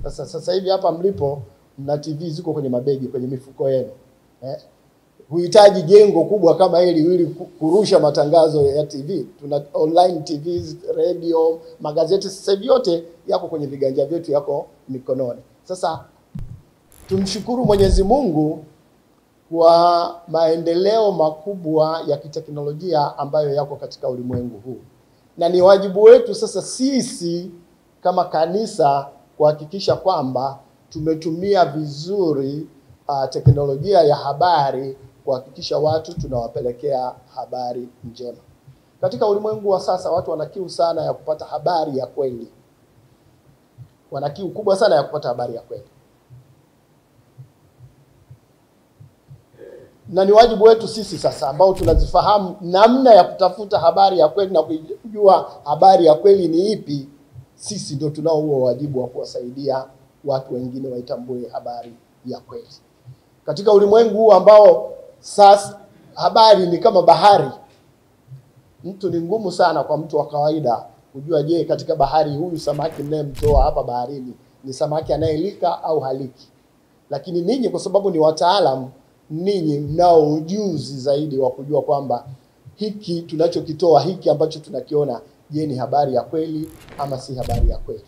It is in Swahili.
Sasa hivi hapa mlipo mna TV ziko kwenye mabegi, kwenye mifuko yenu. Huhitaji jengo kubwa kama hili ili kurusha matangazo ya TV. Tuna online TVs, radio, magazeti, sasa hivi yote yako kwenye viganja vyetu, yako mikononi. Sasa tumshukuru Mwenyezi Mungu kwa maendeleo makubwa ya kiteknolojia ambayo yako katika ulimwengu huu. Na ni wajibu wetu sasa sisi kama kanisa kuhakikisha kwamba tumetumia vizuri teknolojia ya habari kuhakikisha watu tunawapelekea habari njema. Katika ulimwengu wa sasa watu wana kiu sana ya kupata habari ya kweli. Wana kiu kubwa sana ya kupata habari ya kweli. Na ni wajibu wetu sisi sasa ambao tunazifahamu namna ya kutafuta habari ya kweli na kujua habari ya kweli ni ipi. Sisi ndio tunao huo wajibu wa kuwasaidia watu wengine waitambue habari ya kweli. Katika ulimwengu huu ambao sasa habari ni kama bahari, mtu ni ngumu sana kwa mtu wa kawaida kujua, je, katika bahari huyu samaki ninayemtoa hapa baharini ni samaki anayelika au haliki. Lakini ninyi kwa sababu ni wataalamu, ninyi mnao ujuzi zaidi wa kujua kwamba hiki tunachokitoa, hiki ambacho tunakiona, je, ni habari ya kweli ama si habari ya kweli.